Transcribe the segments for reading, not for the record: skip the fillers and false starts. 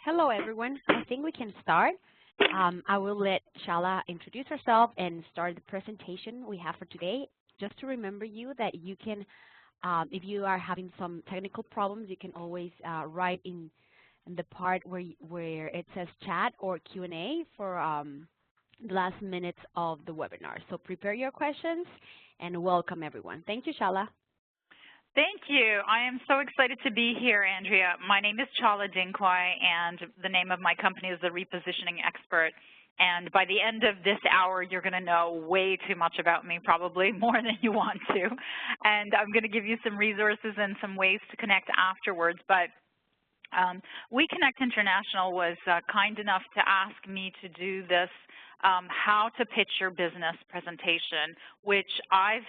Hello, everyone. I think we can start. I will let Shala introduce herself and start the presentation we have for today. Just to remember you that you can, if you are having some technical problems, you can always write in the part where it says chat or Q&A for the last minutes of the webinar. So prepare your questions and welcome everyone. Thank you, Shala. Thank you. I am so excited to be here, Andrea. My name is Chala Dinkwai, and the name of my company is The Repositioning Expert. And by the end of this hour, you're going to know way too much about me, probably more than you want to. And I'm going to give you some resources and some ways to connect afterwards. But We Connect International was kind enough to ask me to do this how to pitch your business presentation, which I've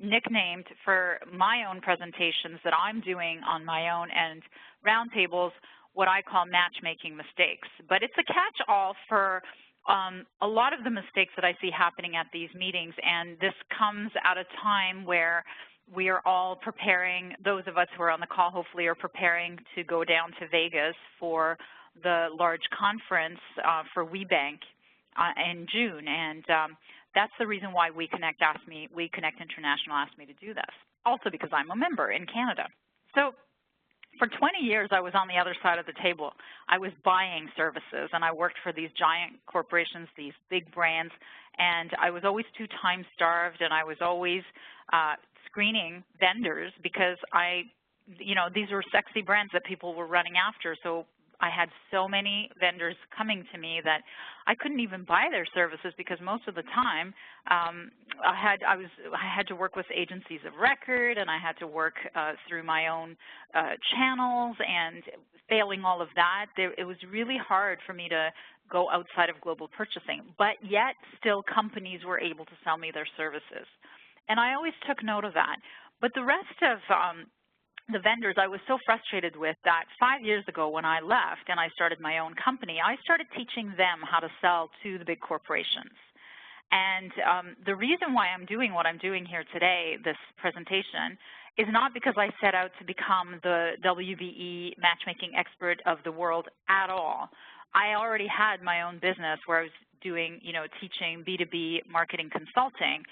nicknamed for my own presentations that I'm doing on my own and roundtables, what I call matchmaking mistakes. But it's a catch-all for a lot of the mistakes that I see happening at these meetings, and this comes at a time where we are all preparing, those of us who are on the call hopefully are preparing to go down to Vegas for the large conference for WBENC in June, and that's the reason why We Connect International asked me to do this, also because I'm a member in Canada. So for 20 years, I was on the other side of the table. I was buying services, and I worked for these giant corporations, these big brands, and I was always too time-starved, and I was always screening vendors because these were sexy brands that people were running after. So I had so many vendors coming to me that I couldn't even buy their services because most of the time I had to work with agencies of record, and I had to work through my own channels, and failing all of that, it was really hard for me to go outside of global purchasing. But yet still companies were able to sell me their services. And I always took note of that. But the rest of the vendors I was so frustrated with that 5 years ago when I left and I started my own company, I started teaching them how to sell to the big corporations. And the reason why I'm doing what I'm doing here today, this presentation, is not because I set out to become the WBE matchmaking expert of the world at all. I already had my own business where I was doing, teaching B2B marketing consulting.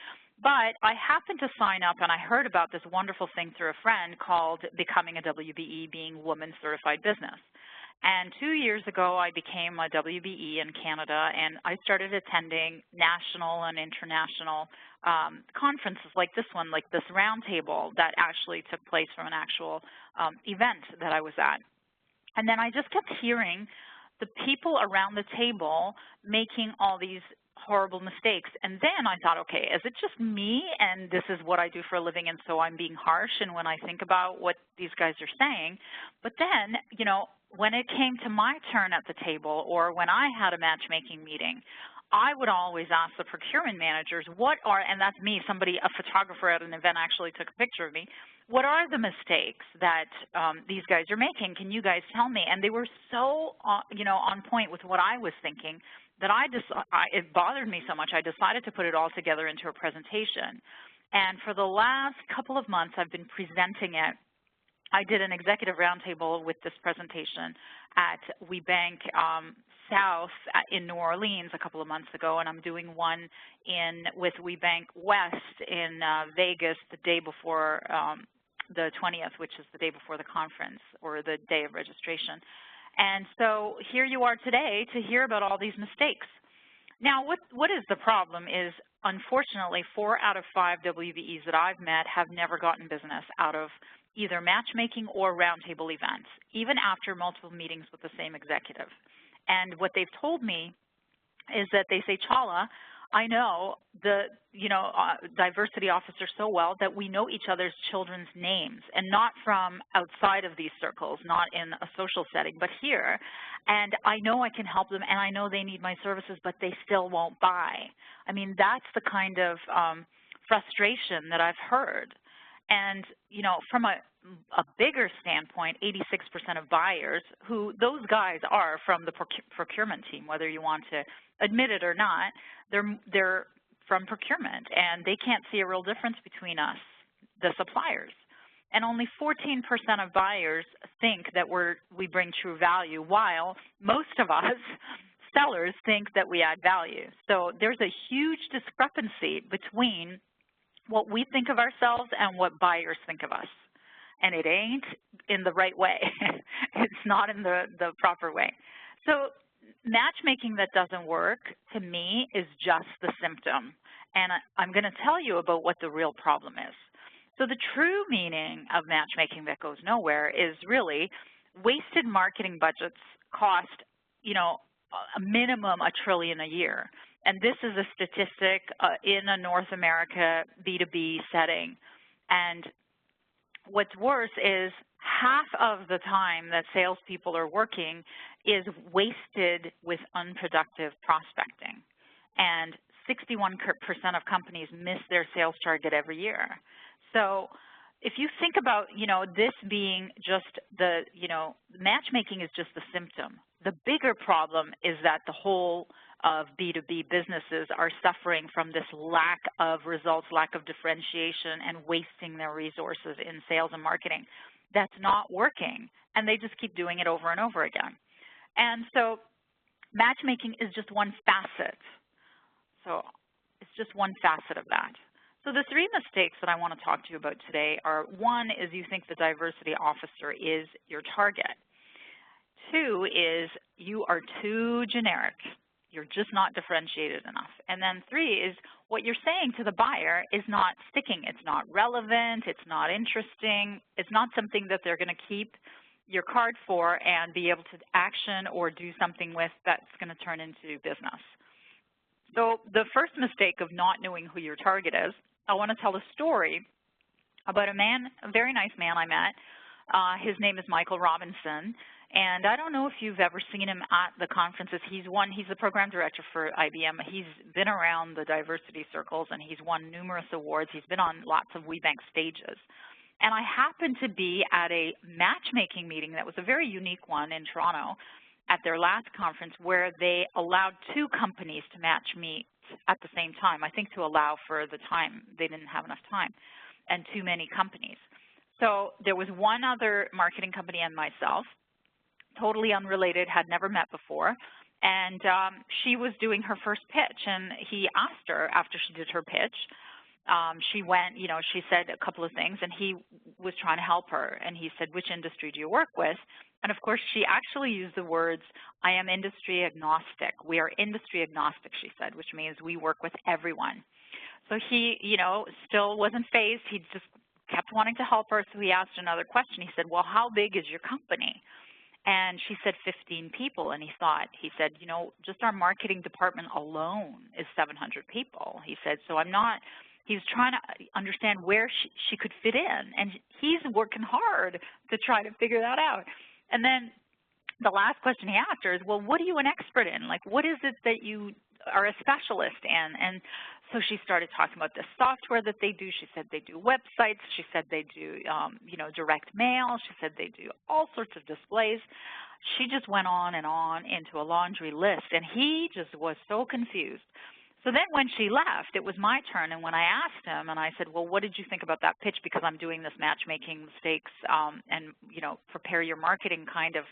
But I happened to sign up, and I heard about this wonderful thing through a friend called Becoming a WBE, being Woman Certified Business. And 2 years ago, I became a WBE in Canada, and I started attending national and international conferences like this one, like this roundtable that actually took place from an actual event that I was at. And then I just kept hearing the people around the table making all these horrible mistakes. And then I thought, okay, is it just me and this is what I do for a living, and so I'm being harsh and when I think about what these guys are saying? But then, when it came to my turn at the table, or when I had a matchmaking meeting, I would always ask the procurement managers, and that's me, a photographer at an event actually took a picture of me, what are the mistakes that these guys are making? Can you guys tell me? And they were so, on point with what I was thinking that it bothered me so much, I decided to put it all together into a presentation. And for the last couple of months, I've been presenting it. I did an executive roundtable with this presentation at WBENC South in New Orleans a couple of months ago, and I'm doing one with WBENC West in Vegas the day before the 20th, which is the day before the conference or the day of registration. And so here you are today to hear about all these mistakes. Now, what is the problem is, unfortunately, 4 out of 5 WBEs that I've met have never gotten business out of either matchmaking or roundtable events, even after multiple meetings with the same executive. And what they've told me is that they say, Chala, I know the diversity officer so well that we know each other's children's names, and not from outside of these circles, not in a social setting, but here. And I know I can help them, and I know they need my services, but they still won't buy. I mean, that's the kind of frustration that I've heard. And, from a bigger standpoint, 86% of buyers, who those guys are from the procurement team, whether you want to admit it or not, they're from procurement, and they can't see a real difference between us, the suppliers. and only 14% of buyers think that we bring true value, while most of us sellers think that we add value. So there's a huge discrepancy between what we think of ourselves and what buyers think of us. And it ain't in the right way. It's not in the proper way. So matchmaking that doesn't work, to me, is just the symptom. And I'm going to tell you about what the real problem is. So the true meaning of matchmaking that goes nowhere is really wasted marketing budgets cost, a minimum $1 trillion a year. And this is a statistic in a North America B2B setting. And what's worse is half of the time that salespeople are working is wasted with unproductive prospecting. And 61% of companies miss their sales target every year. So if you think about, this being just matchmaking is just the symptom. The bigger problem is that the whole of B2B businesses are suffering from this lack of results, lack of differentiation, and wasting their resources in sales and marketing. That's not working, and they just keep doing it over and over again. And so matchmaking is just one facet. So it's just one facet of that. So the 3 mistakes that I want to talk to you about today are, 1 is you think the diversity officer is your target. 2 is you are too generic. You're just not differentiated enough. And then 3 is what you're saying to the buyer is not sticking. It's not relevant. It's not interesting. It's not something that they're going to keep your card for and be able to action or do something with that's going to turn into business. So the first mistake of not knowing who your target is, I want to tell a story about a man, a very nice man I met. His name is Michael Robinson. And I don't know if you've ever seen him at the conferences. He's the program director for IBM. He's been around the diversity circles, and he's won numerous awards. He's been on lots of WBENC stages. And I happened to be at a matchmaking meeting that was a very unique one in Toronto at their last conference, where they allowed 2 companies to match meet at the same time, I think to allow for the time. They didn't have enough time, and too many companies. So there was one other marketing company and myself, totally unrelated, had never met before, and she was doing her first pitch, and he asked her after she did her pitch. She went, she said a couple of things, and he was trying to help her, and he said, which industry do you work with? And of course, she actually used the words, I am industry agnostic. We are industry agnostic, she said, which means we work with everyone. So he, still wasn't fazed. He just kept wanting to help her, so he asked another question. He said, well, how big is your company? And she said 15 people, and he said, just our marketing department alone is 700 people. He said, so he's trying to understand where she could fit in, and he's working hard to try to figure that out. And then the last question he asked her is, well, what are you an expert in? Like, what is it that you are a specialist in? And so she started talking about the software that they do. She said they do websites. She said they do, direct mail. She said they do all sorts of displays. She just went on and on into a laundry list, and he just was so confused. So then when she left, it was my turn, and when I asked him, and I said, well, what did you think about that pitch? Because I'm doing this matchmaking mistakes and, prepare your marketing kind of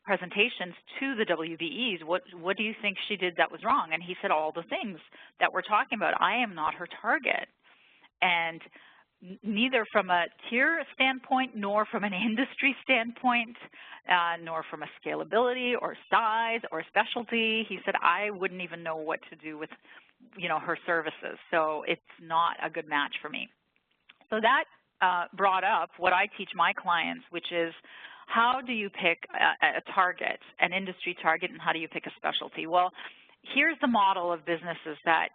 presentations to the WBEs. What do you think she did that was wrong? And he said all the things that we're talking about. I am not her target. And neither from a tier standpoint, nor from an industry standpoint, nor from a scalability or size or specialty. He said, I wouldn't even know what to do with, her services. So it's not a good match for me. So that brought up what I teach my clients, which is how do you pick a target, an industry target, and how do you pick a specialty? Well, here's the model of businesses that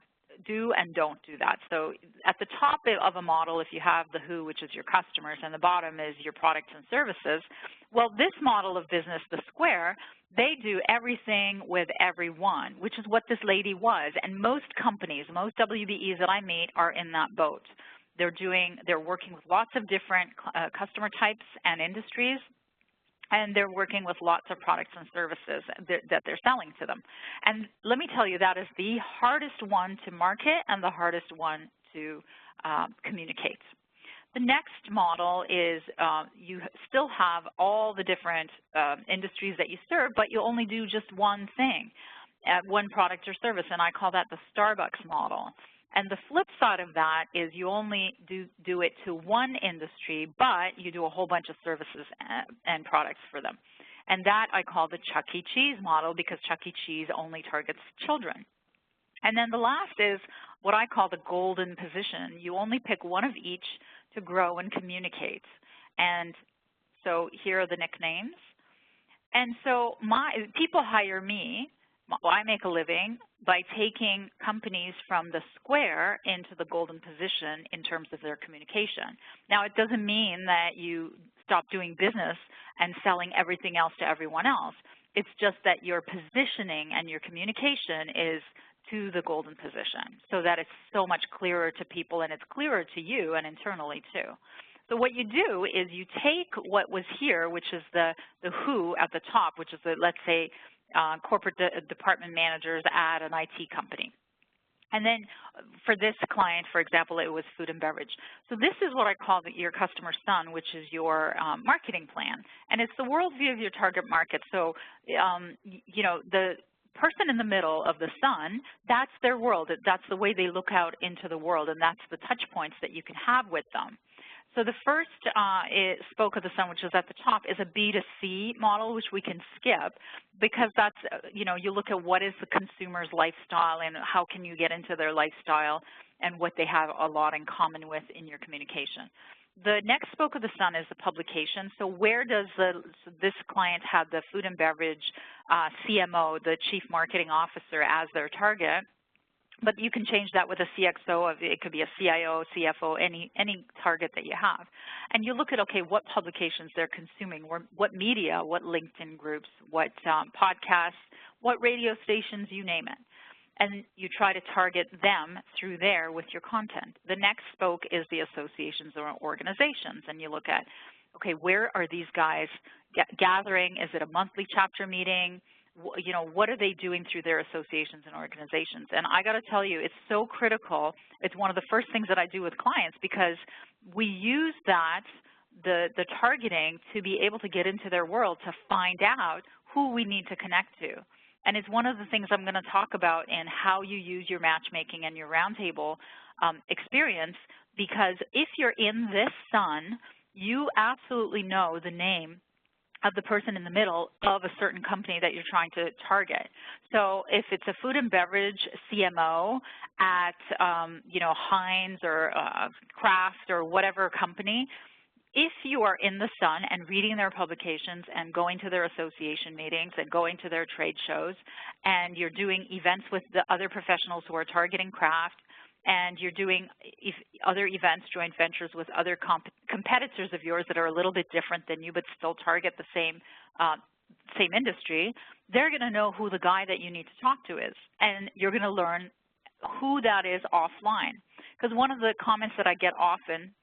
do and don't do that. So at the top of a model, if you have the who, which is your customers, and the bottom is your products and services, well, this model of business, the square, they do everything with everyone, which is what this lady was. And most companies, most WBEs that I meet are in that boat. They're working with lots of different customer types and industries, and they're working with lots of products and services that they're selling to them. And let me tell you, that is the hardest one to market and the hardest one to communicate. The next model is you still have all the different industries that you serve, but you only do just one thing, one product or service, and I call that the Starbucks model. And the flip side of that is you only do it to one industry, but you do a whole bunch of services and products for them. And that I call the Chuck E. Cheese model, because Chuck E. Cheese only targets children. And then the last is what I call the golden position. You only pick one of each to grow and communicate. And so here are the nicknames. And so people hire me. I make a living by taking companies from the square into the golden position in terms of their communication. Now, it doesn't mean that you stop doing business and selling everything else to everyone else. It's just that your positioning and your communication is to the golden position, so that it's so much clearer to people and it's clearer to you and internally too. So what you do is you take what was here, which is the who at the top, which is the, let's say, corporate department managers at an IT company. And then for this client, for example, it was food and beverage. So this is what I call your customer sun, which is your marketing plan. And it's the worldview of your target market. So, you know, the person in the middle of the sun, that's their world. That's the way they look out into the world, and that's the touch points that you can have with them. So the first spoke of the sun, which is at the top, is a B2C model, which we can skip, because that's, you know, you look at what is the consumer's lifestyle and how can you get into their lifestyle and what they have a lot in common with in your communication. The next spoke of the sun is the publication. So where does this client have the food and beverage CMO, the Chief Marketing Officer, as their target? But you can change that with a CXO. It could be a CIO, CFO, any target that you have. And you look at, okay, what publications they're consuming, what media, what LinkedIn groups, what podcasts, what radio stations, you name it. And you try to target them through there with your content. The next spoke is the associations or organizations. And you look at, okay, where are these guys gathering? Is it a monthly chapter meeting? You know, what are they doing through their associations and organizations? And I got to tell you, it's so critical. It's one of the first things that I do with clients, because we use that, the targeting, to be able to get into their world to find out who we need to connect to. And it's one of the things I'm going to talk about in how you use your matchmaking and your roundtable experience, because if you're in this sun, you absolutely know the name of the person in the middle of a certain company that you're trying to target. So if it's a food and beverage CMO at, you know, Heinz or Kraft or whatever company, if you are in the sun and reading their publications and going to their association meetings and going to their trade shows, and you're doing events with the other professionals who are targeting craft, and you're doing other events, joint ventures with other competitors of yours that are a little bit different than you but still target the same industry, they're going to know who the guy that you need to talk to is, and you're going to learn who that is offline. Because one of the comments that I get often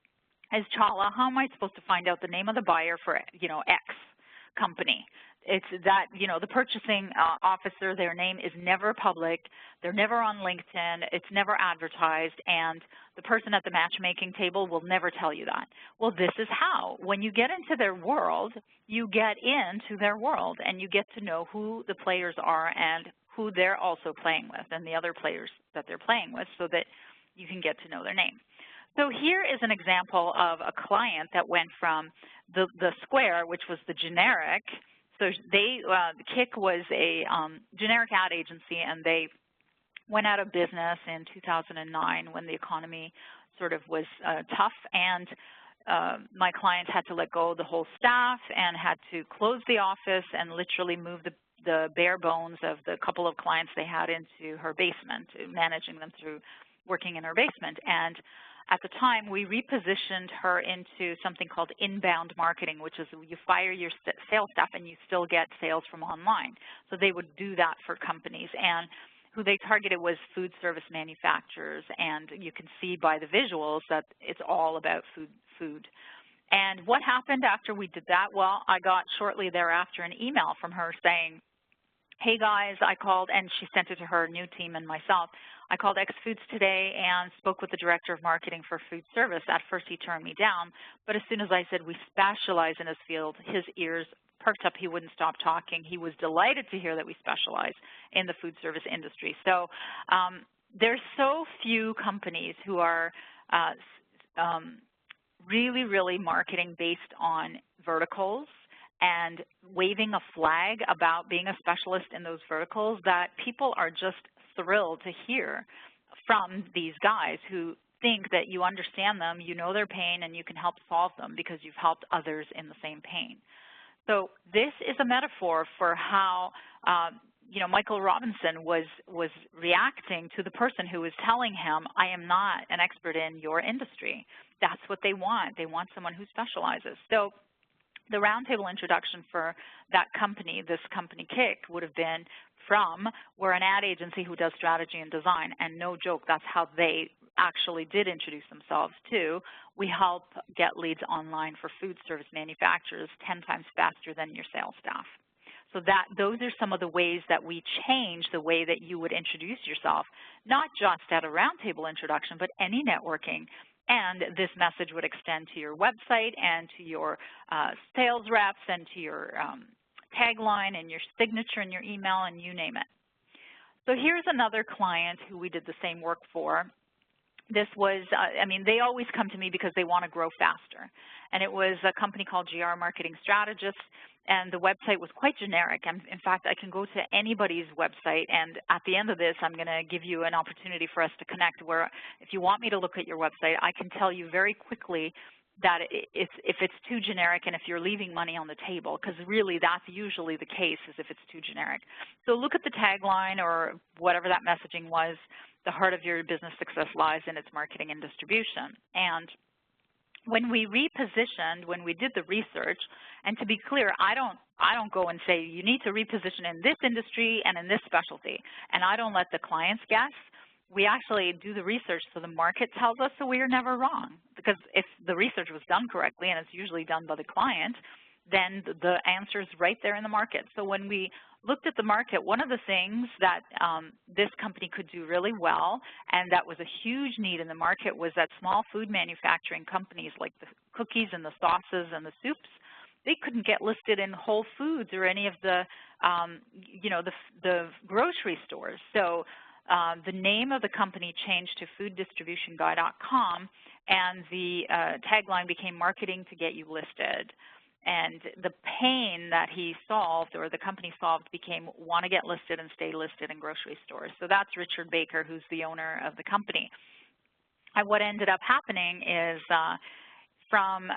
is, Chala, how am I supposed to find out the name of the buyer for, you know, X company? It's that, you know, the purchasing officer, their name is never public, they're never on LinkedIn, it's never advertised, and the person at the matchmaking table will never tell you that. Well, this is how. When you get into their world, you get into their world, and you get to know who the players are and who they're also playing with and the other players that they're playing with, so that you can get to know their name. So here is an example of a client that went from the Square, which was the generic. So they, Kik was a generic ad agency, and they went out of business in 2009 when the economy sort of was tough, and my client had to let go of the whole staff and had to close the office and literally move the bare bones of the couple of clients they had into her basement, managing them through working in her basement. And at the time, we repositioned her into something called inbound marketing, which is you fire your sales staff and you still get sales from online. So they would do that for companies. And who they targeted was food service manufacturers. And you can see by the visuals that it's all about food. And what happened after we did that? Well, I got shortly thereafter an email from her saying, hey guys, I called, and she sent it to her new team and myself. I called X Foods today and spoke with the director of marketing for food service. At first he turned me down, but as soon as I said we specialize in his field, his ears perked up. He wouldn't stop talking. He was delighted to hear that we specialize in the food service industry. So there's so few companies who are really marketing based on verticals and waving a flag about being a specialist in those verticals that people are just thrilled to hear from these guys who think that you understand them, you know their pain, and you can help solve them because you've helped others in the same pain. So this is a metaphor for how Michael Robinson was reacting to the person who was telling him, I am not an expert in your industry. That's what they want. They want someone who specializes. So the roundtable introduction for that company, this company Kick, would have been from, we're an ad agency who does strategy and design, and no joke, that's how they actually did introduce themselves too. We help get leads online for food service manufacturers 10 times faster than your sales staff. So those are some of the ways that we change the way that you would introduce yourself, not just at a roundtable introduction, but any networking. And this message would extend to your website and to your sales reps and to your tagline and your signature and your email and you name it. So here's another client who we did the same work for. This was, they always come to me because they want to grow faster. And it was a company called GR Marketing Strategists, and the website was quite generic. And in fact, I can go to anybody's website, and at the end of this, I'm going to give you an opportunity for us to connect where if you want me to look at your website, I can tell you very quickly that if it's too generic and if you're leaving money on the table, because really that's usually the case is if it's too generic. So look at the tagline or whatever that messaging was. The heart of your business success lies in its marketing and distribution. And when we repositioned, when we did the research, and to be clear, I don't go and say you need to reposition in this industry and in this specialty, and I don't let the clients guess. We actually do the research so the market tells us, so we are never wrong. Because if the research was done correctly, and it's usually done by the client, then the answer is right there in the market. So when we looked at the market, one of the things that this company could do really well, and that was a huge need in the market, was that small food manufacturing companies like the cookies and the sauces and the soups, they couldn't get listed in Whole Foods or any of the, the grocery stores. So the name of the company changed to fooddistributionguy.com, and the tagline became marketing to get you listed. And the pain that he solved, or the company solved, became want to get listed and stay listed in grocery stores. So that's Richard Baker, who's the owner of the company. And what ended up happening is from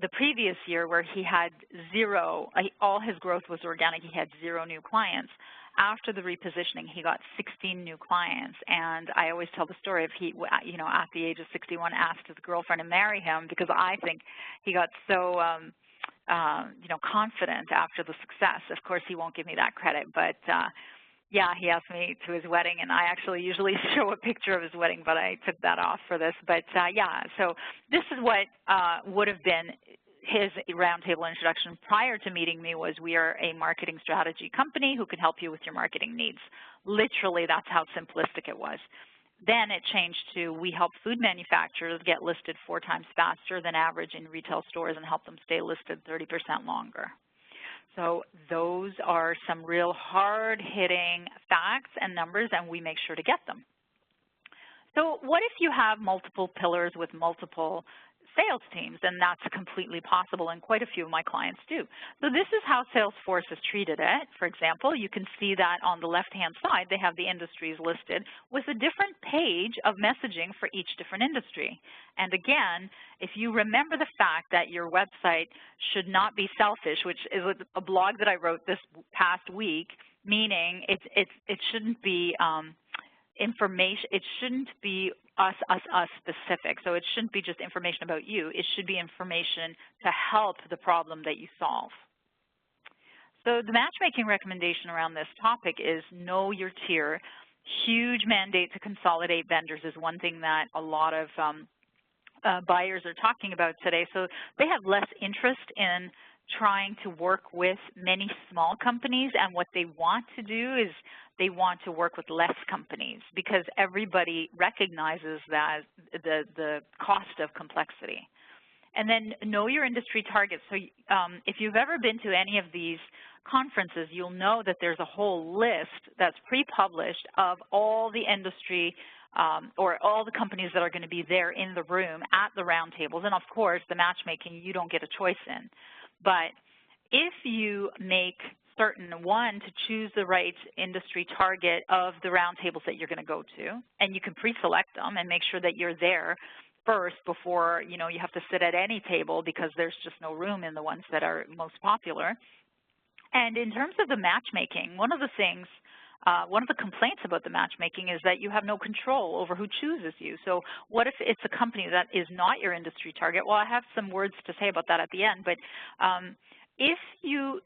the previous year where he had zero, all his growth was organic, he had 0 new clients. After the repositioning, he got 16 new clients. And I always tell the story of he, at the age of 61, asked his girlfriend to marry him because I think he got so confident after the success. Of course, he won't give me that credit, but yeah, he asked me to his wedding, and I actually usually show a picture of his wedding, but I took that off for this. But yeah, so this is what would have been his roundtable introduction prior to meeting me was, we are a marketing strategy company who can help you with your marketing needs. Literally, that's how simplistic it was. Then it changed to, we help food manufacturers get listed 4 times faster than average in retail stores and help them stay listed 30% longer. So those are some real hard-hitting facts and numbers, and we make sure to get them. So what if you have multiple pillars with multiple sales teams? And that's completely possible, and quite a few of my clients do. So this is how Salesforce has treated it. For example, you can see that on the left-hand side, they have the industries listed with a different page of messaging for each different industry. And again, if you remember the fact that your website should not be selfish, which is a blog that I wrote this past week, meaning it shouldn't be information, it shouldn't be us specific. So it shouldn't be just information about you. It should be information to help the problem that you solve. So the matchmaking recommendation around this topic is know your tier. Huge mandate to consolidate vendors is one thing that a lot of buyers are talking about today. So they have less interest in trying to work with many small companies, and what they want to do is they want to work with less companies because everybody recognizes that the cost of complexity. And then know your industry targets. So if you've ever been to any of these conferences, you'll know that there's a whole list that's pre-published of all the industry or all the companies that are going to be there in the room at the roundtables. And of course, the matchmaking, you don't get a choice in. But if you make certain, one, to choose the right industry target of the roundtables that you're going to go to, and you can pre-select them and make sure that you're there first before, you know, you have to sit at any table because there's just no room in the ones that are most popular. And in terms of the matchmaking, one of the things, one of the complaints about the matchmaking is that you have no control over who chooses you. So what if it's a company that is not your industry target? Well, I have some words to say about that at the end, but if you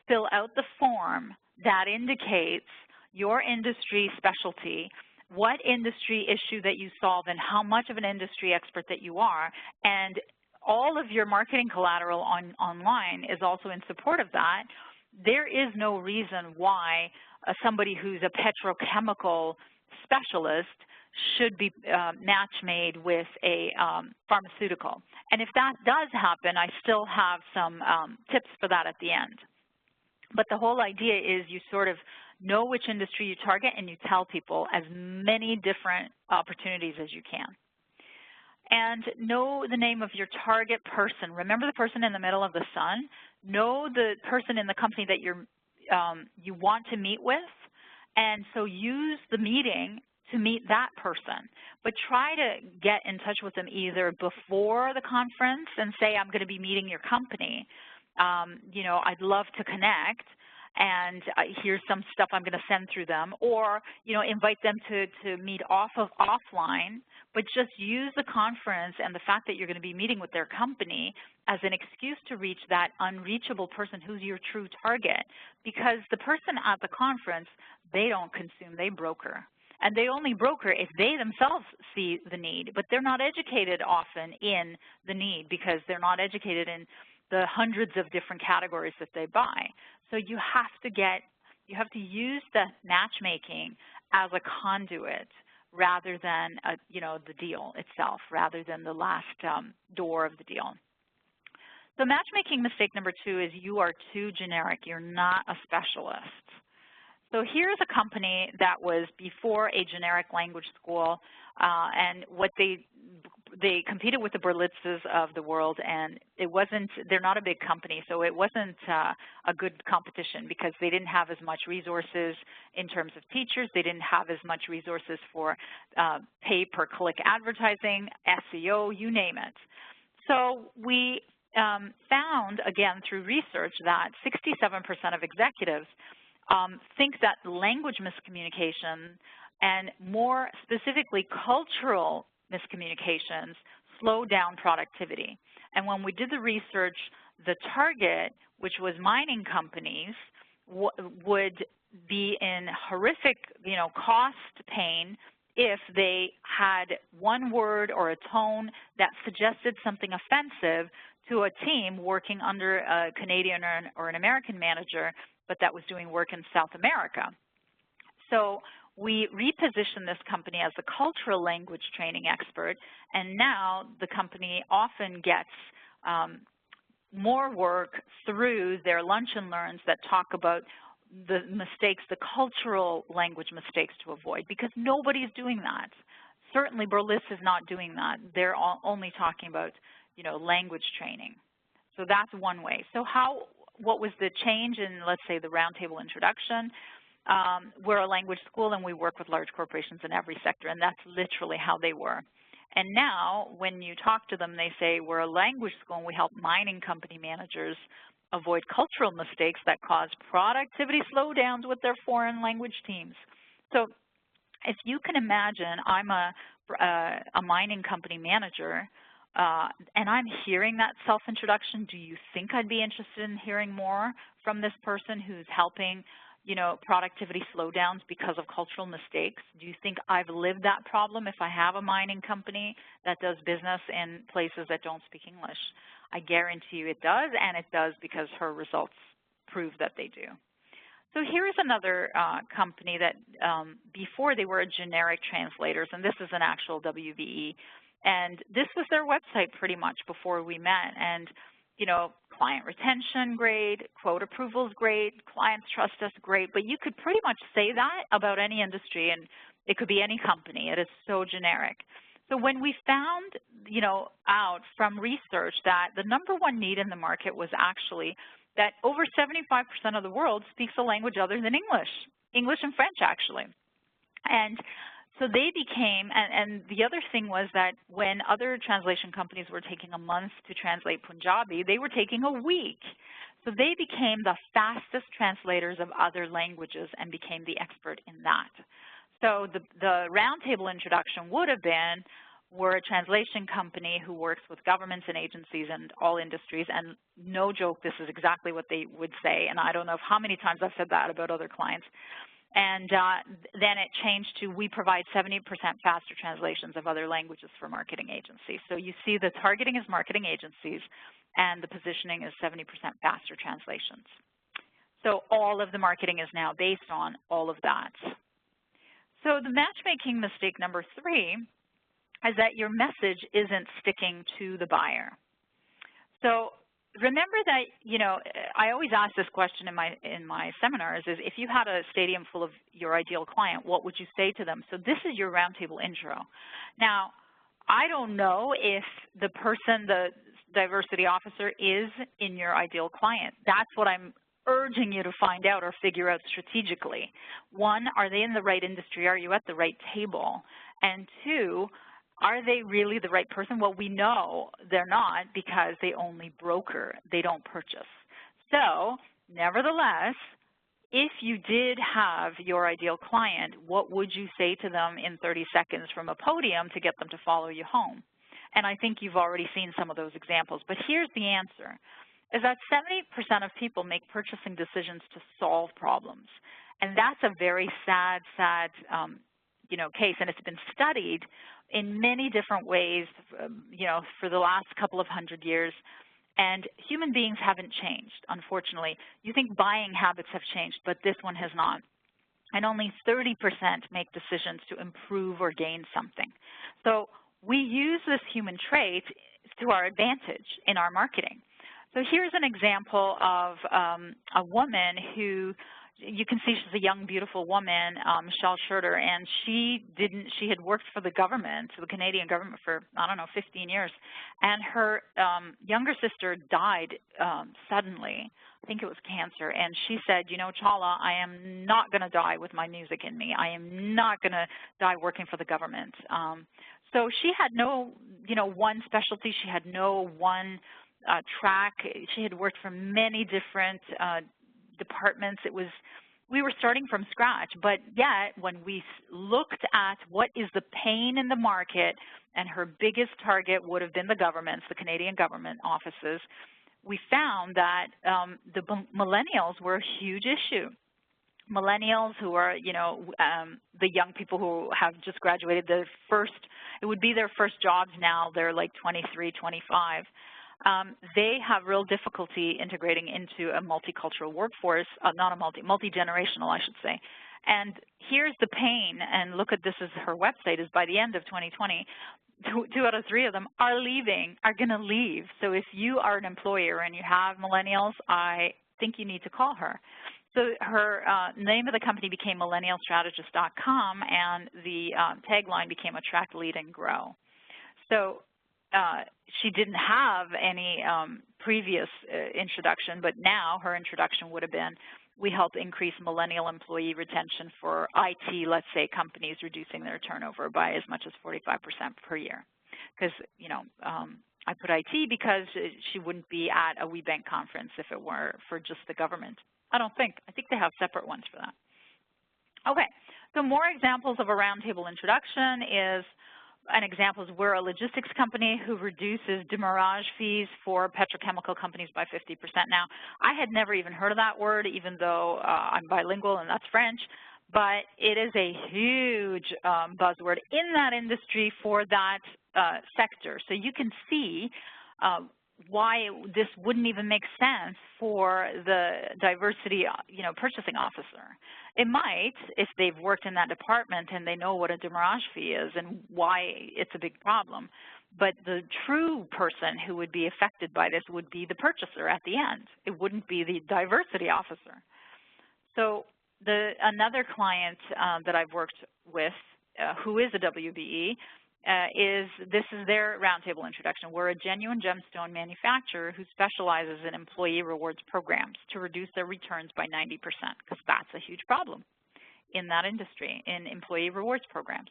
fill out the form that indicates your industry specialty, what industry issue that you solve, and how much of an industry expert that you are, and all of your marketing collateral online is also in support of that, there is no reason why somebody who's a petrochemical specialist should be match-made with a pharmaceutical. And if that does happen, I still have some tips for that at the end. But the whole idea is you sort of know which industry you target and you tell people as many different opportunities as you can. And know the name of your target person. Remember the person in the middle of the sun? Know the person in the company that you want to meet with, and so use the meeting to meet that person. But try to get in touch with them either before the conference and say, I'm going to be meeting your company. You know, I'd love to connect, and here's some stuff I'm going to send through them, or, you know, invite them to meet offline, but just use the conference and the fact that you're going to be meeting with their company as an excuse to reach that unreachable person who's your true target. Because the person at the conference, they don't consume, they broker. And they only broker if they themselves see the need, but they're not educated often in the need because they're not educated in the hundreds of different categories that they buy. So you have to use the matchmaking as a conduit rather than you know, the deal itself, rather than the last door of the deal. So matchmaking mistake number 2 is you are too generic. You're not a specialist. So here's a company that was before a generic language school, and what they competed with the Berlitzes of the world, and they're not a big company, so it wasn't a good competition because they didn't have as much resources in terms of teachers. They didn't have as much resources for pay-per-click advertising, SEO, you name it. So we found, again, through research, that 67% of executives think that language miscommunication, and more specifically cultural miscommunications, slow down productivity. And when we did the research, the target, which was mining companies, would be in horrific, you know, cost pain if they had one word or a tone that suggested something offensive to a team working under a Canadian or an American manager, but that was doing work in South America. So we repositioned this company as a cultural language training expert, and now the company often gets more work through their lunch and learns that talk about the mistakes, the cultural language mistakes to avoid, because nobody's doing that. Certainly Berlitz is not doing that. They're only talking about, you know, language training. So that's one way. So what was the change in, let's say, the Roundtable introduction? We're a language school and we work with large corporations in every sector, and that's literally how they were. And now when you talk to them, they say we're a language school and we help mining company managers avoid cultural mistakes that cause productivity slowdowns with their foreign language teams. So if you can imagine, I'm a mining company manager, and I'm hearing that self-introduction, do you think I'd be interested in hearing more from this person who's helping, productivity slowdowns because of cultural mistakes? Do you think I've lived that problem if I have a mining company that does business in places that don't speak English? I guarantee you it does, and it does because her results prove that they do. So here is another company that before they were generic translators, and this is an actual WBE, and this was their website pretty much before we met. And client retention, great, quote approvals, great, clients trust us, great, but you could pretty much say that about any industry, and it could be any company. It is so generic. So when we found, out from research that the #1 need in the market was actually that over 75% of the world speaks a language other than English and French actually. And so they became, and the other thing was that when other translation companies were taking a month to translate Punjabi, they were taking a week. So they became the fastest translators of other languages and became the expert in that. So the Roundtable introduction would have been, we're a translation company who works with governments and agencies and all industries, and no joke, this is exactly what they would say, and I don't know how many times I've said that about other clients. And then it changed to, we provide 70% faster translations of other languages for marketing agencies. So you see the targeting is marketing agencies, and the positioning is 70% faster translations. So all of the marketing is now based on all of that. So the matchmaking mistake #3 is that your message isn't sticking to the buyer. So remember that, I always ask this question in my seminars is, if you had a stadium full of your ideal client, what would you say to them? So this is your Roundtable intro. Now, I don't know if the person, the diversity officer, is in your ideal client. That's what I'm urging you to find out or figure out strategically. 1, are they in the right industry? Are you at the right table? And 2, are they really the right person? Well, we know they're not because they only broker. They don't purchase. So, nevertheless, if you did have your ideal client, what would you say to them in 30 seconds from a podium to get them to follow you home? And I think you've already seen some of those examples. But here's the answer, is that 70% of people make purchasing decisions to solve problems. And that's a very sad case, and it's been studied in many different ways, for the last couple of 100 years. And human beings haven't changed, unfortunately. You think buying habits have changed, but this one has not. And only 30% make decisions to improve or gain something. So we use this human trait to our advantage in our marketing. So here's an example of a woman who, you can see she's a young, beautiful woman, Michelle Schroeder, and she had worked for the government, the Canadian government, for, 15 years. And her younger sister died suddenly. I think it was cancer. And she said, Chala, I am not going to die with my music in me. I am not going to die working for the government. So she had no, one specialty. She had no one track. She had worked for many different departments. We were starting from scratch, but yet when we looked at what is the pain in the market, and her biggest target would have been the governments, the Canadian government offices, we found that the millennials were a huge issue. Millennials who are, the young people who have just graduated, it would be their first jobs now, they're like 23, 25. They have real difficulty integrating into a multicultural workforce, multi-generational, I should say. And here's the pain, and look at this as her website, is by the end of 2020, 2 out of 3 of them are going to leave. So if you are an employer and you have millennials, I think you need to call her. So her name of the company became millennialstrategist.com, and the tagline became Attract, Lead, and Grow. So she didn't have any previous introduction, but now her introduction would have been, we help increase millennial employee retention for IT, let's say, companies reducing their turnover by as much as 45% per year. Because, I put IT because she wouldn't be at a WBENC conference if it were for just the government. I don't think. I think they have separate ones for that. Okay, so more examples of a Roundtable introduction is an example is we're a logistics company who reduces demurrage fees for petrochemical companies by 50%. Now, I had never even heard of that word, even though I'm bilingual and that's French, but it is a huge buzzword in that industry for that sector. So you can see why this wouldn't even make sense for the diversity, purchasing officer. It might if they've worked in that department and they know what a demurrage fee is and why it's a big problem. But the true person who would be affected by this would be the purchaser at the end. It wouldn't be the diversity officer. So another client that I've worked with who is a WBE, this is their roundtable introduction. We're a genuine gemstone manufacturer who specializes in employee rewards programs to reduce their returns by 90%, because that's a huge problem in that industry, in employee rewards programs.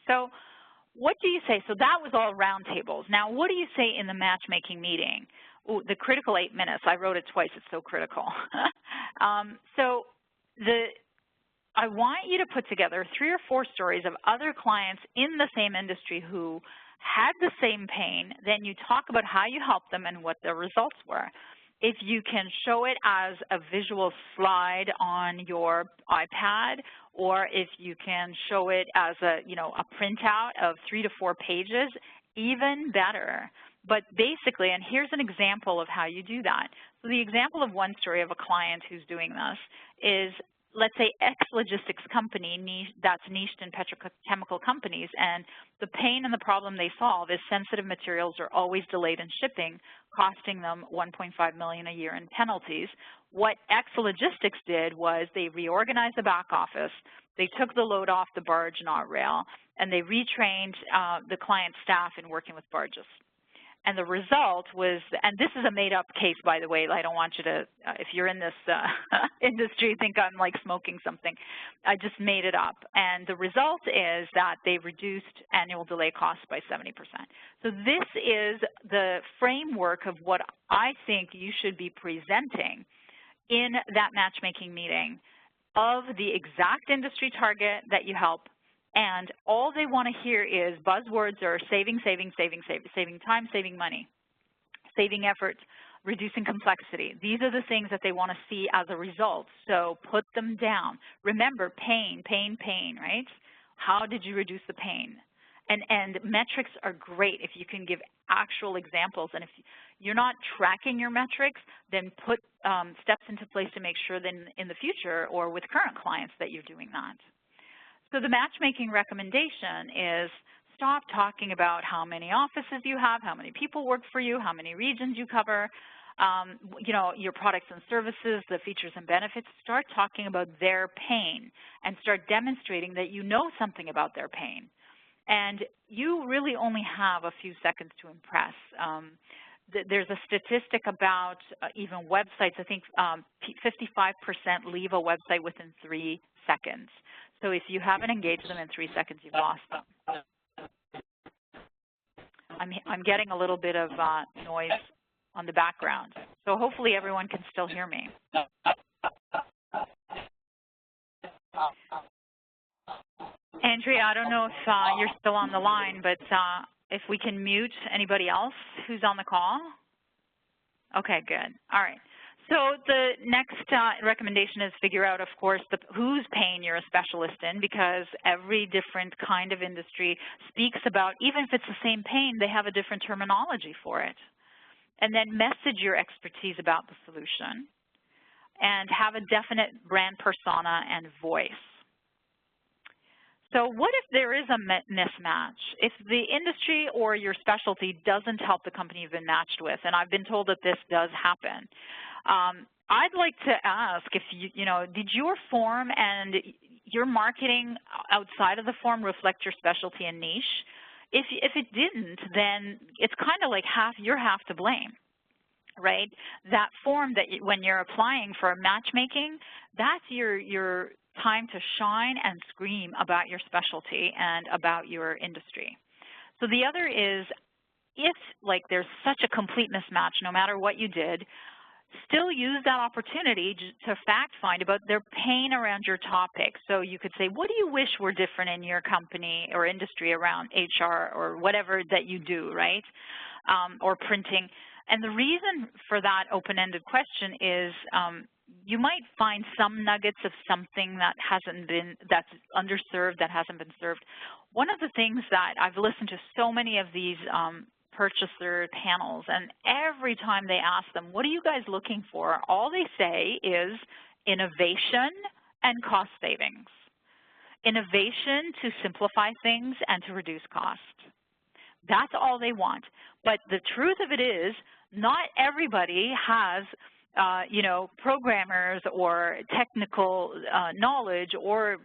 So what do you say? So that was all roundtables. Now, what do you say in the matchmaking meeting? Ooh, the critical 8 minutes. I wrote it twice. It's so critical. I want you to put together 3 or 4 stories of other clients in the same industry who had the same pain. Then you talk about how you helped them and what their results were. If you can show it as a visual slide on your iPad, or if you can show it as a printout of 3 to 4 pages, even better. But basically, and here's an example of how you do that. So the example of one story of a client who's doing this is, let's say, ex-logistics company that's niched in petrochemical companies, and the pain and the problem they solve is sensitive materials are always delayed in shipping, costing them $1.5 million a year in penalties. What ex-logistics did was they reorganized the back office, they took the load off the barge, not rail, and they retrained the client staff in working with barges. And the result was, and this is a made-up case, by the way. I don't want you to, if you're in this industry, think I'm like smoking something. I just made it up. And the result is that they reduced annual delay costs by 70%. So this is the framework of what I think you should be presenting in that matchmaking meeting of the exact industry target that you help. And all they want to hear is buzzwords are saving time, saving money, saving effort, reducing complexity. These are the things that they want to see as a result. So put them down. Remember, pain, right? How did you reduce the pain? And metrics are great if you can give actual examples. And if you're not tracking your metrics, then put steps into place to make sure that in the future or with current clients that you're doing that. So the matchmaking recommendation is stop talking about how many offices you have, how many people work for you, how many regions you cover, your products and services, the features and benefits. Start talking about their pain and start demonstrating that you know something about their pain. And you really only have a few seconds to impress. There's a statistic about even websites. I think 55% leave a website within 3 seconds. So if you haven't engaged them in 3 seconds, you've lost them. I'm getting a little bit of noise on the background. So hopefully everyone can still hear me. Andrea, I don't know if you're still on the line, but if we can mute anybody else who's on the call. Okay, good. All right. So the next recommendation is figure out, of course, whose pain you're a specialist in, because every different kind of industry speaks about, even if it's the same pain, they have a different terminology for it. And then message your expertise about the solution and have a definite brand persona and voice. So what if there is a mismatch? If the industry or your specialty doesn't help the company you've been matched with, and I've been told that this does happen, I'd like to ask if did your form and your marketing outside of the form reflect your specialty and niche? If it didn't, then it's kind of like you're half to blame, right? That form that when you're applying for matchmaking, that's your time to shine and scream about your specialty and about your industry. So the other is, if there's such a complete mismatch, no matter what you did, still use that opportunity to fact find about their pain around your topic. So you could say, what do you wish were different in your company or industry around HR or whatever that you do, right? Or printing. And the reason for that open-ended question is you might find some nuggets of something that that's underserved, that hasn't been served. One of the things that I've listened to so many of these purchaser panels, and every time they ask them, what are you guys looking for? All they say is innovation and cost savings. Innovation to simplify things and to reduce cost. That's all they want. But the truth of it is, not everybody has programmers or technical knowledge or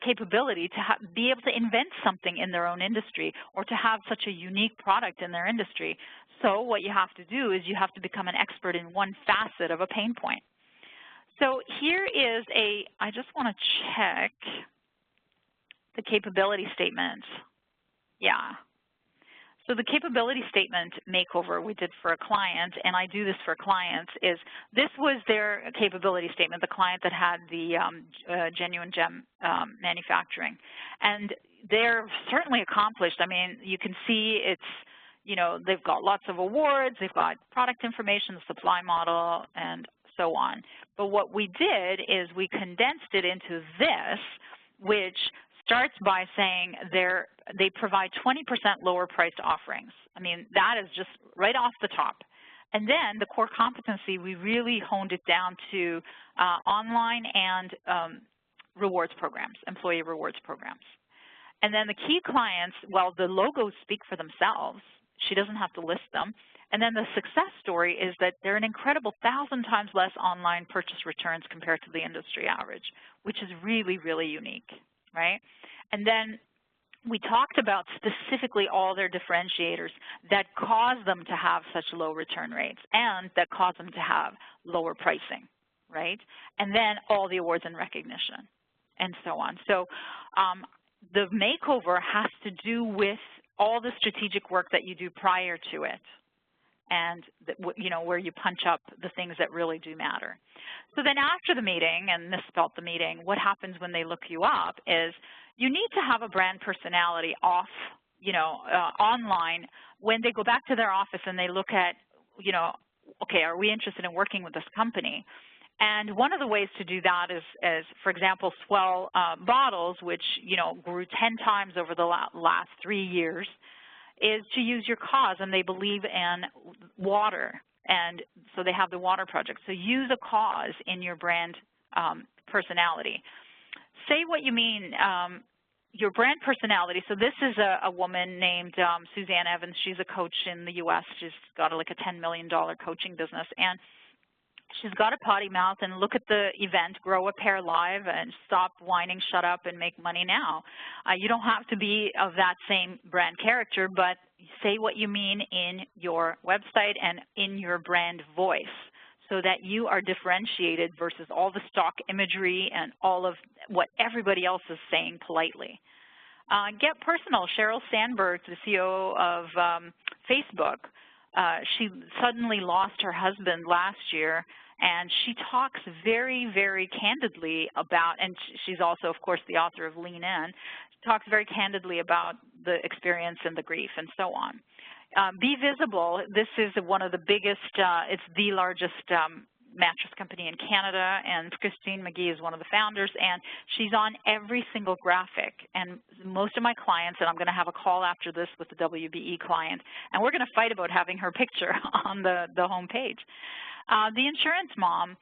capability to be able to invent something in their own industry or to have such a unique product in their industry. So what you have to do is you have to become an expert in one facet of a pain point. So here is I just want to check the capability statement. Yeah. So the capability statement makeover we did for a client, and I do this for clients, is this was their capability statement, the client that had the genuine gem manufacturing. And they're certainly accomplished. I mean, you can see it's, they've got lots of awards, they've got product information, the supply model, and so on. But what we did is we condensed it into this, which starts by saying they provide 20% lower priced offerings. I mean, that is just right off the top. And then the core competency, we really honed it down to online and rewards programs, employee rewards programs. And then the key clients, well, the logos speak for themselves. She doesn't have to list them. And then the success story is that they're an incredible 1,000 times less online purchase returns compared to the industry average, which is really, really unique, right? And then we talked about specifically all their differentiators that cause them to have such low return rates and that cause them to have lower pricing, right? And then all the awards and recognition and so on. So the makeover has to do with all the strategic work that you do prior to it, and where you punch up the things that really do matter. So then after the meeting, and this spelled the meeting, what happens when they look you up is you need to have a brand personality off, online when they go back to their office and they look at, okay, are we interested in working with this company? And one of the ways to do that is for example, Swell Bottles, which, grew 10 times over the last 3 years, is to use your cause, and they believe in water, and so they have the water project. So use a cause in your brand personality. Say what you mean, your brand personality. So this is a woman named Suzanne Evans. She's a coach in the U.S. She's got like a $10 million coaching business, and she's got a potty mouth, and look at the event, Grow a Pair Live, and stop whining, shut up, and make money now. You don't have to be of that same brand character, but say what you mean in your website and in your brand voice so that you are differentiated versus all the stock imagery and all of what everybody else is saying politely. Get personal. Sheryl Sandberg, the CEO of Facebook, she suddenly lost her husband last year, and she talks very, very candidly about, and she's also, of course, the author of Lean In, she talks very candidly about the experience and the grief and so on. Be visible. This is one of the biggest, it's the largest mattress company in Canada, and Christine McGee is one of the founders, and she's on every single graphic. And most of my clients, and I'm going to have a call after this with the WBE client, and we're going to fight about having her picture on the home page. The insurance mom,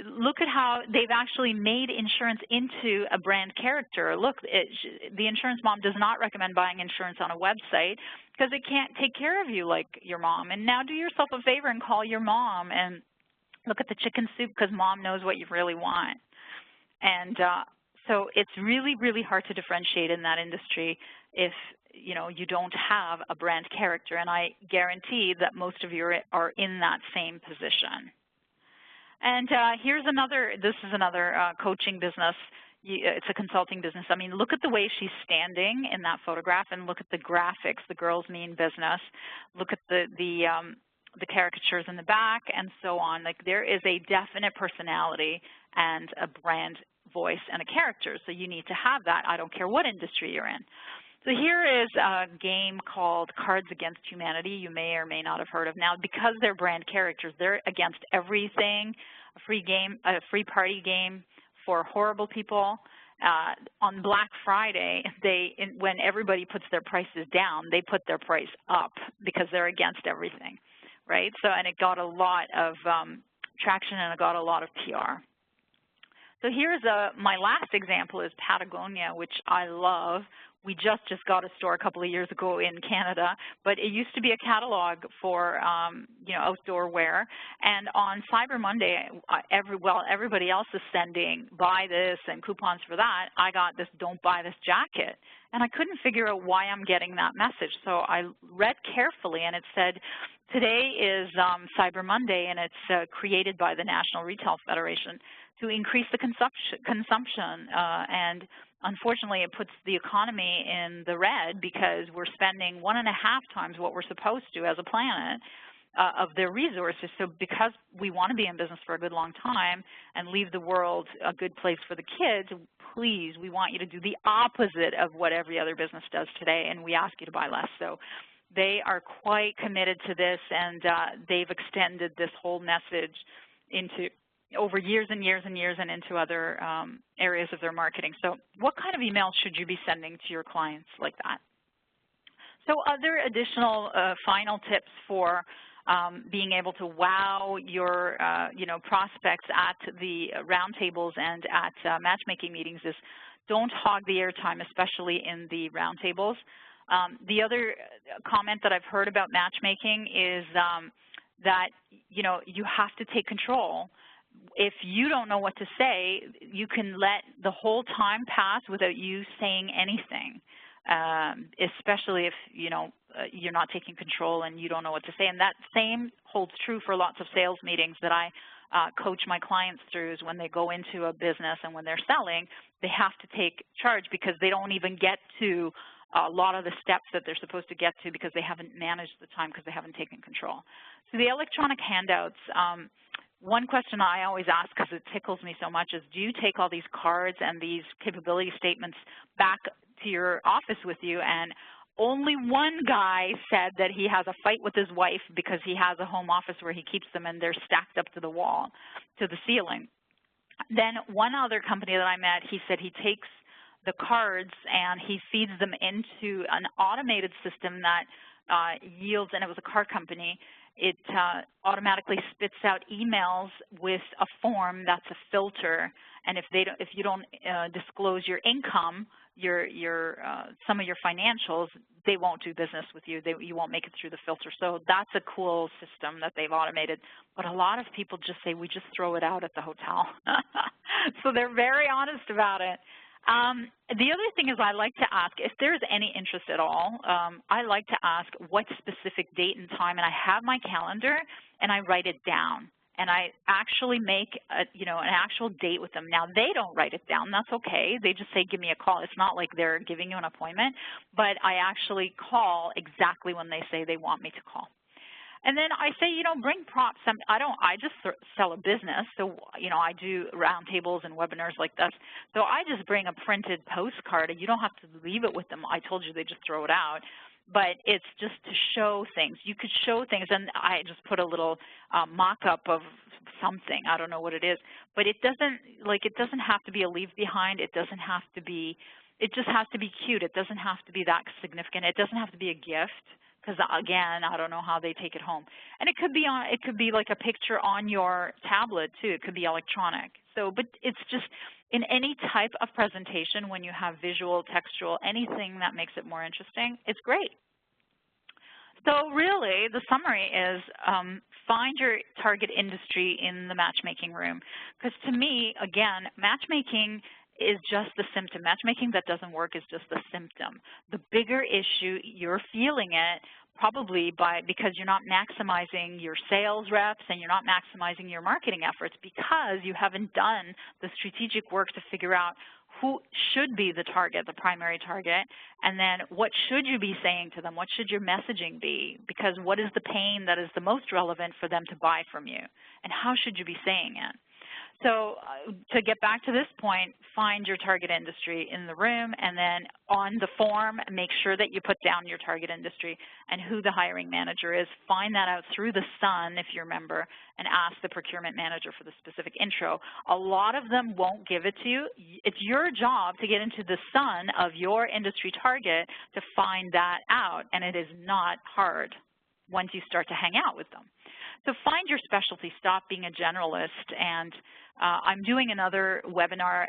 look at how they've actually made insurance into a brand character. Look, the insurance mom does not recommend buying insurance on a website because it can't take care of you like your mom. And now do yourself a favor and call your mom and look at the chicken soup because mom knows what you really want. And so it's really, really hard to differentiate in that industry if you don't have a brand character. And I guarantee that most of you are in that same position. And here's another, this is another coaching business. It's a consulting business. I mean, look at the way she's standing in that photograph and look at the graphics, the Girls Mean Business. Look at the the caricatures in the back, and so on. Like, there is a definite personality and a brand voice and a character, so you need to have that. I don't care what industry you're in. So here is a game called Cards Against Humanity. You may or may not have heard of. Now, because they're brand characters, they're against everything. A free game, a free party game for horrible people. On Black Friday, when everybody puts their prices down, they put their price up because they're against everything, right? So, and it got a lot of traction, and it got a lot of PR. So here's my last example is Patagonia, which I love. We just got a store a couple of years ago in Canada, but it used to be a catalog for outdoor wear. And on Cyber Monday, everybody else is sending buy this and coupons for that. I got this don't buy this jacket, and I couldn't figure out why I'm getting that message. So I read carefully, and it said today is Cyber Monday, and it's created by the National Retail Federation to increase the consumption and unfortunately, it puts the economy in the red because we're spending 1.5 times what we're supposed to as a planet of their resources. So because we want to be in business for a good long time and leave the world a good place for the kids, please, we want you to do the opposite of what every other business does today, and we ask you to buy less. So they are quite committed to this, and they've extended this whole message into over years and years and years and into other areas of their marketing. So what kind of emails should you be sending to your clients like that? So other additional final tips for being able to wow your prospects at the roundtables and at matchmaking meetings is don't hog the airtime, especially in the roundtables. The other comment that I've heard about matchmaking is that you have to take control. If you don't know what to say, you can let the whole time pass without you saying anything, especially if you're not taking control and you don't know what to say. And that same holds true for lots of sales meetings that I coach my clients through. Is when they go into a business and when they're selling, they have to take charge because they don't even get to a lot of the steps that they're supposed to get to because they haven't managed the time because they haven't taken control. So the electronic handouts, one question I always ask because it tickles me so much is, do you take all these cards and these capability statements back to your office with you? And only one guy said that he has a fight with his wife because he has a home office where he keeps them and they're stacked up to the wall, to the ceiling. Then one other company that I met, he said he takes the cards and he feeds them into an automated system that yields, and it was a car company, it automatically spits out emails with a form that's a filter, and if you don't disclose your income, some of your financials, they won't do business with you. You won't make it through the filter. So that's a cool system that they've automated. But a lot of people just say, we just throw it out at the hotel. So they're very honest about it. The other thing is I like to ask, if there's any interest at all, I like to ask what specific date and time, and I have my calendar, and I write it down. And I actually make an actual date with them. Now, they don't write it down. That's okay. They just say, give me a call. It's not like they're giving you an appointment, but I actually call exactly when they say they want me to call. And then I say, bring props. I just sell a business, so, I do roundtables and webinars like this. So I just bring a printed postcard, and you don't have to leave it with them. I told you they just throw it out. But it's just to show things. You could show things, and I just put a little mock-up of something. I don't know what it is. But it doesn't have to be a leave behind. It doesn't have to be, it just has to be cute. It doesn't have to be that significant. It doesn't have to be a gift. Because again, I don't know how they take it home. And it could be like a picture on your tablet too. It could be electronic. So, but it's just in any type of presentation when you have visual, textual, anything that makes it more interesting, it's great. So really, the summary is find your target industry in the matchmaking room. Because to me, again, matchmaking is just the symptom. Matchmaking that doesn't work is just the symptom. The bigger issue, you're feeling it probably because you're not maximizing your sales reps and you're not maximizing your marketing efforts because you haven't done the strategic work to figure out who should be the target, the primary target, and then what should you be saying to them? What should your messaging be? Because what is the pain that is the most relevant for them to buy from you? And how should you be saying it? So to get back to this point, find your target industry in the room, and then on the form, make sure that you put down your target industry and who the hiring manager is. Find that out through the sun, if you remember, and ask the procurement manager for the specific intro. A lot of them won't give it to you. It's your job to get into the sun of your industry target to find that out, and it is not hard once you start to hang out with them. So find your specialty, stop being a generalist, and I'm doing another webinar,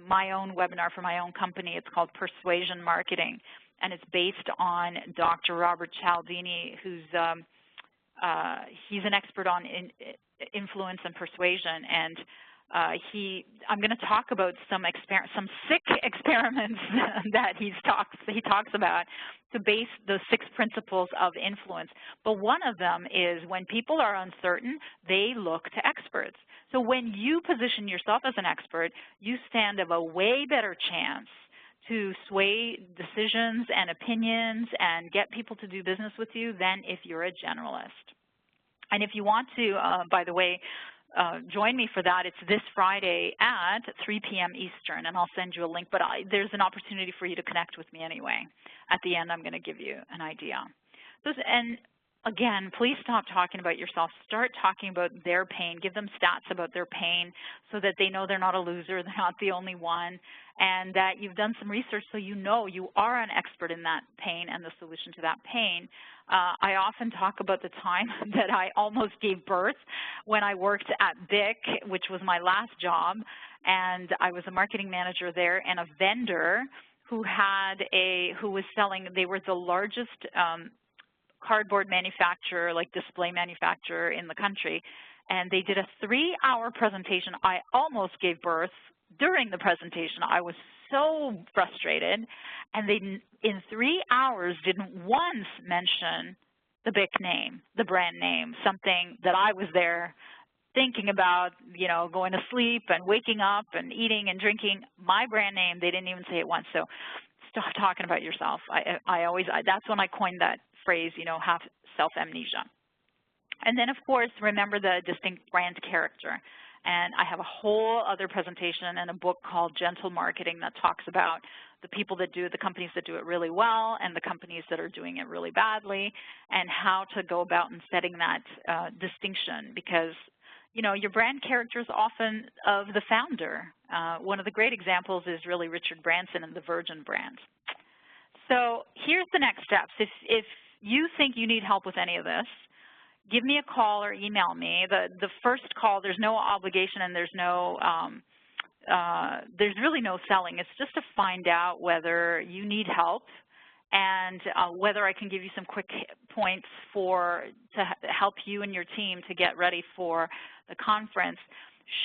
my own webinar for my own company. It's called Persuasion Marketing, and it's based on Dr. Robert Cialdini, who's he's an expert on influence and persuasion, and I'm going to talk about some sick experiments that he talks about to base the 6 principles of influence. But one of them is when people are uncertain, they look to experts. So when you position yourself as an expert, you stand of a way better chance to sway decisions and opinions and get people to do business with you than if you're a generalist. And if you want to, by the way, join me for that. It's this Friday at 3 p.m. Eastern, and I'll send you a link. But there's an opportunity for you to connect with me anyway. At the end, I'm going to give you an idea. And again, please stop talking about yourself. Start talking about their pain. Give them stats about their pain so that they know they're not a loser, they're not the only one, and that you've done some research so you know you are an expert in that pain and the solution to that pain. I often talk about the time that I almost gave birth when I worked at BIC, which was my last job, and I was a marketing manager there, and a vendor who was selling, they were the largest cardboard manufacturer, like display manufacturer in the country, and they did a 3-hour presentation. I almost gave birth during the presentation. I was so frustrated, and they, in 3 hours, didn't once mention the BIC name, the brand name, something that I was there thinking about, you know, going to sleep and waking up and eating and drinking. My brand name, they didn't even say it once. So stop talking about yourself. That's when I coined that phrase, you know, have self-amnesia. And then, of course, remember the distinct brand character. And I have a whole other presentation and a book called Gentle Marketing that talks about the people that do it, the companies that do it really well, and the companies that are doing it really badly, and how to go about in setting that distinction. Because, you know, your brand character is often of the founder. One of the great examples is really Richard Branson and the Virgin brand. So here's the next steps. If you think you need help with any of this, give me a call or email me. The first call, there's no obligation and there's really no selling. It's just to find out whether you need help and whether I can give you some quick points to help you and your team to get ready for the conference.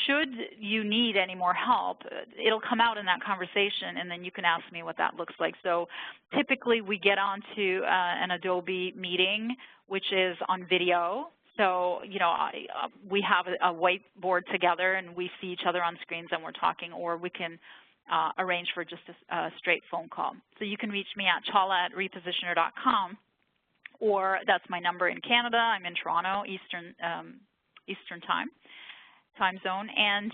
Should you need any more help, it'll come out in that conversation, and then you can ask me what that looks like. So typically we get onto an Adobe meeting, which is on video. So, you know, we have a whiteboard together and we see each other on screens and we're talking, or we can arrange for just a straight phone call. So you can reach me at challa@repositioner.com, or that's my number in Canada. I'm in Toronto, Eastern time zone, and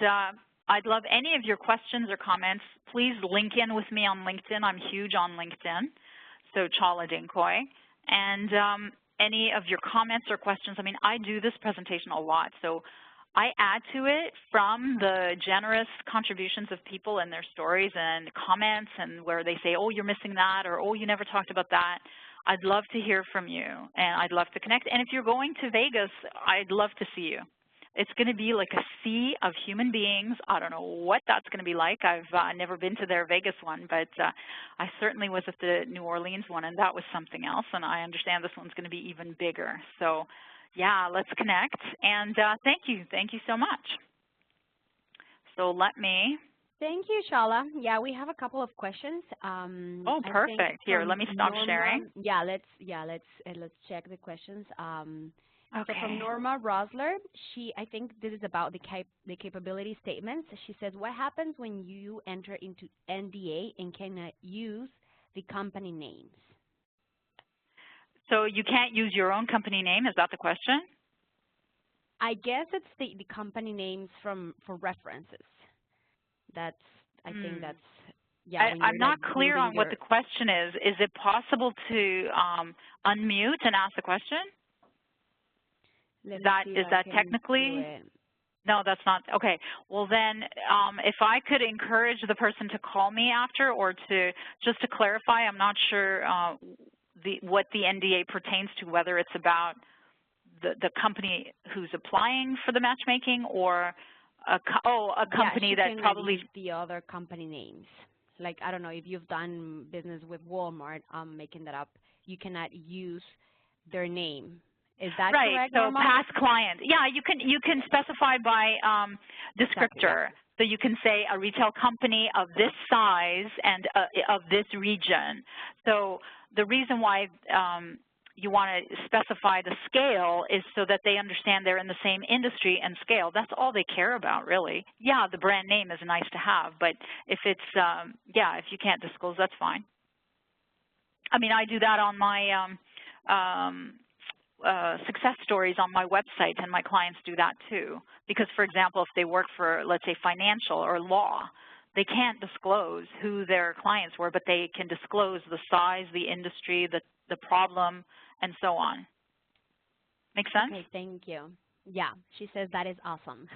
I'd love any of your questions or comments. Please link in with me on LinkedIn. I'm huge on LinkedIn, so Challa Dinkoy. And any of your comments or questions, I mean, I do this presentation a lot, so I add to it from the generous contributions of people and their stories and comments, and where they say, oh, you're missing that, or oh, you never talked about that. I'd love to hear from you, and I'd love to connect. And if you're going to Vegas, I'd love to see you. It's going to be like a sea of human beings. I don't know what that's going to be like. I've never been to their Vegas one, but I certainly was at the New Orleans one, and that was something else. And I understand this one's going to be even bigger. So, yeah, let's connect. And thank you. Thank you so much. So let me. Thank you, Challa. Yeah, we have a couple of questions. Oh, perfect. Here, let me stop sharing. Yeah, let's check the questions. So from Okay. Norma Rosler, I think this is about the capability statements. She says, what happens when you enter into NDA and cannot use the company names? So you can't use your own company name, is that the question? I guess it's the company names for references. That's, I think that's, yeah, when I'm you're not like clear building on what your, the question is. Is it possible to unmute and ask the question? let Is me see if I that can do technically? it. No, that's not. Okay. Well, then if I could encourage the person to call me after, or just to clarify, I'm not sure what the NDA pertains to, whether it's about the company who's applying for the matchmaking, or a company Yeah, she that cannot probably. use the other company names. Like, I don't know, if you've done business with Walmart, I'm making that up, you cannot use their name. Is that Right. correct, So Norma? past client. Yeah, you can specify by Exactly, yeah. descriptor. So you can say a retail company of this size and of this region. So the reason why you want to specify the scale is so that they understand they're in the same industry and scale. That's all they care about, really. Yeah, the brand name is nice to have, but if it's if you can't disclose, that's fine. I mean, I do that on my success stories on my website, and my clients do that too. Because, for example, if they work for, let's say, financial or law, they can't disclose who their clients were, but they can disclose the size, the industry, the problem, and so on. Make sense? Okay, thank you. Yeah, she says that is awesome.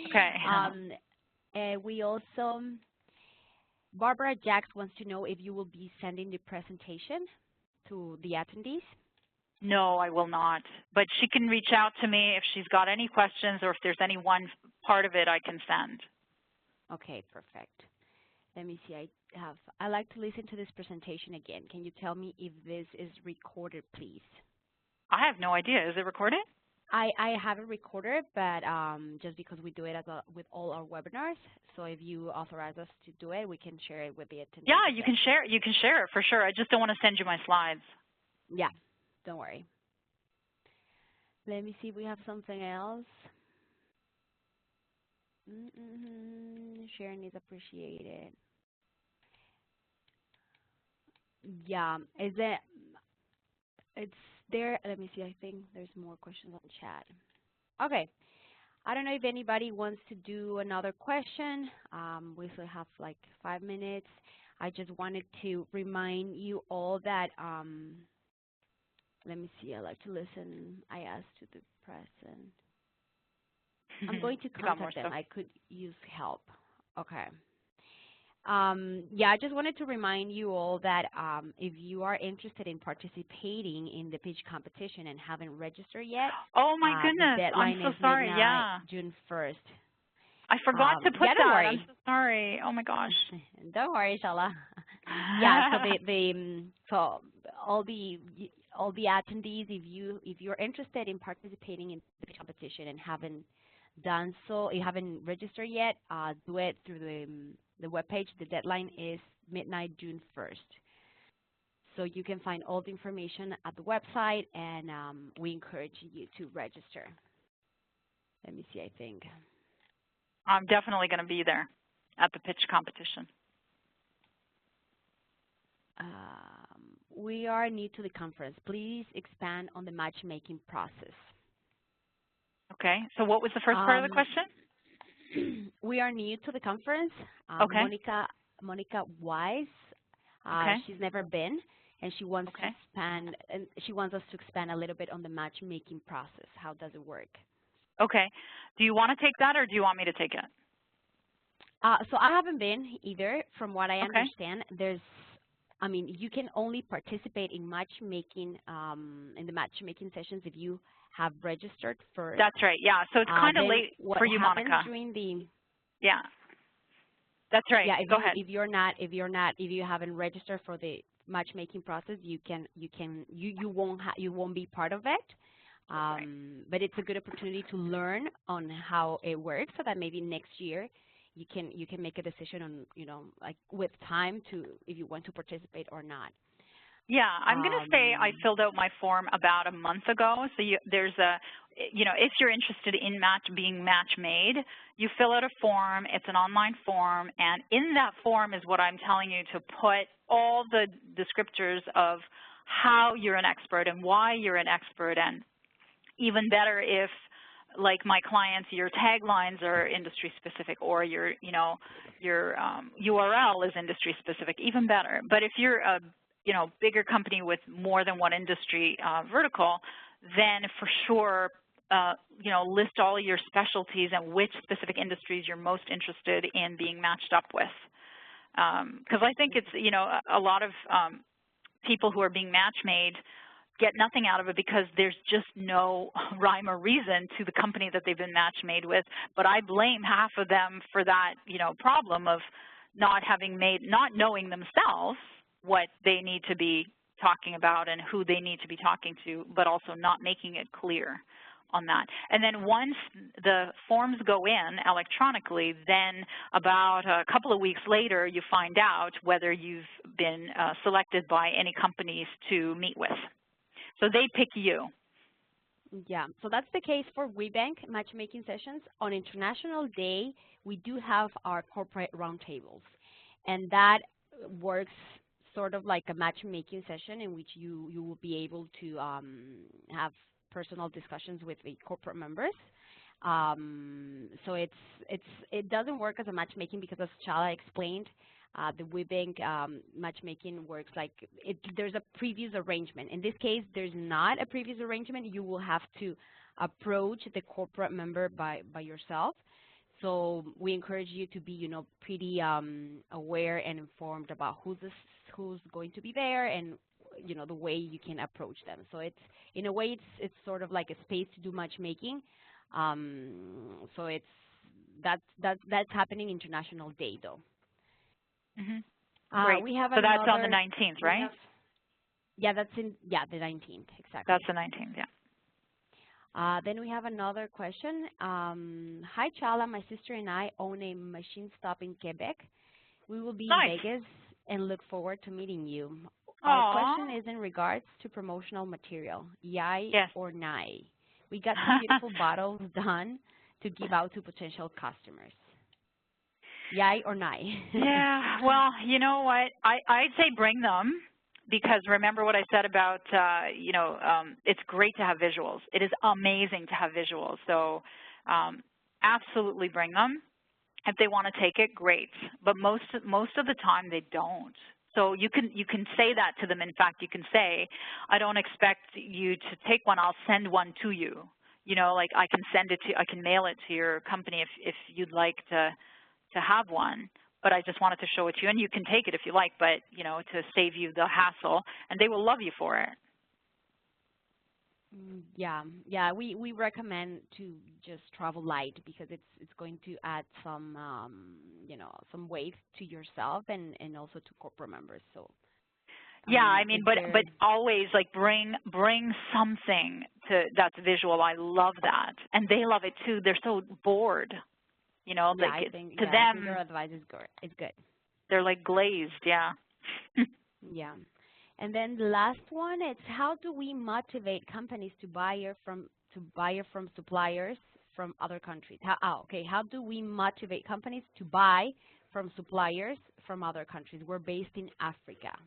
Okay. We also, Barbara Jacks wants to know if you will be sending the presentation to the attendees. No, I will not. But she can reach out to me if she's got any questions, or if there's any one part of it I can send. Okay, perfect. Let me see. I like to listen to this presentation again. Can you tell me if this is recorded, please? I have no idea. Is it recorded? I have it recorded, but just because we do it with all our webinars, so if you authorize us to do it, we can share it with the attendees. Yeah, you can share it. You can share it for sure. I just don't want to send you my slides. Yeah, don't worry. Let me see if we have something else. Sharing is appreciated. Yeah, it's there. Let me see. I think there's more questions on chat. Okay. I don't know if anybody wants to do another question. We still have like 5 minutes. I just wanted to remind you all that, let me see. I like to listen. I asked to the present. I'm going to contact them. I could use help. Okay. Yeah, I just wanted to remind you all that if you are interested in participating in the pitch competition and haven't registered yet, oh my goodness, the deadline I'm so is sorry. midnight, Yeah, June 1st. I forgot to put that. Don't worry. I'm so sorry. Oh my gosh. Don't worry, Shala. Yeah. So all the attendees, if you're interested in participating in the pitch competition and haven't done so, you haven't registered yet, do it through the webpage. The deadline is midnight, June 1st. So you can find all the information at the website, and we encourage you to register. Let me see, I think. I'm definitely going to be there at the pitch competition. We are new to the conference. Please expand on the matchmaking process. Okay. So what was the first part of the question? We are new to the conference. Okay. Monica Wise. Okay. She's never been, and she wants to expand. And she wants us to expand a little bit on the matchmaking process. How does it work? Okay. Do you want to take that, or do you want me to take it? So I haven't been either. From what I understand, you can only participate in matchmaking in the matchmaking sessions if you have registered first. That's right. Yeah. So it's kind of late for you, Monica. During the yeah. That's right. Yeah. Go ahead. If you haven't registered for the matchmaking process, you won't be part of it. But it's a good opportunity to learn on how it works, so that maybe next year you can make a decision on, like with time, to if you want to participate or not. Yeah, I'm going to say I filled out my form about a month ago. So there's a, if you're interested in being match made, you fill out a form. It's an online form, and in that form is what I'm telling you to put all the descriptors of how you're an expert and why you're an expert, and even better if, like my clients, your taglines are industry specific, or your URL is industry specific, even better. But if you're a bigger company with more than one industry vertical, then for sure, list all your specialties and which specific industries you're most interested in being matched up with. Because I think it's, a lot of people who are being match made get nothing out of it because there's just no rhyme or reason to the company that they've been match made with. But I blame half of them for that, problem of not knowing themselves what they need to be talking about and who they need to be talking to, but also not making it clear on that. And then once the forms go in electronically, then about a couple of weeks later, you find out whether you've been selected by any companies to meet with. So they pick you. Yeah, so that's the case for WBENC matchmaking sessions. On International Day, we do have our corporate roundtables, and that works sort of like a matchmaking session in which you will be able to have personal discussions with the corporate members. So it doesn't work as a matchmaking because, as Chala explained, the WBENC matchmaking works like there's a previous arrangement. In this case, there's not a previous arrangement. You will have to approach the corporate member by yourself. So we encourage you to be, pretty aware and informed about who's going to be there, and the way you can approach them. So it's, in a way, it's sort of like a space to do matchmaking. So that's happening International Day, though. Mm-hmm. Great. We have so that's on the 19th, right? Yeah, that's the 19th, exactly. That's the 19th, yeah. Then we have another question. Hi, Chala. My sister and I own a machine stop in Quebec. We will be in Vegas and look forward to meeting you. Our question is in regards to promotional material, yay or nay. We got some beautiful bottles done to give out to potential customers. Yay or nay? Yeah, well, you know what? I'd say bring them, because remember what I said about, it's great to have visuals. It is amazing to have visuals. So absolutely bring them. If they want to take it, great. But most of the time they don't. So you can say that to them. In fact, you can say, I don't expect you to take one. I'll send one to you. Like I can mail it to your company if you'd like to have one, but I just wanted to show it to you, and you can take it if you like, but to save you the hassle, and they will love you for it. Yeah, we recommend to just travel light because it's going to add some some weight to yourself and also to corporate members. So yeah, I mean, but always like bring something that's visual. I love that, and they love it too. They're so bored. I think your advice is good. They're like glazed, yeah. Yeah. And then the last one, it's how do we motivate companies to buy from suppliers from other countries? How do we motivate companies to buy from suppliers from other countries? We're based in Africa.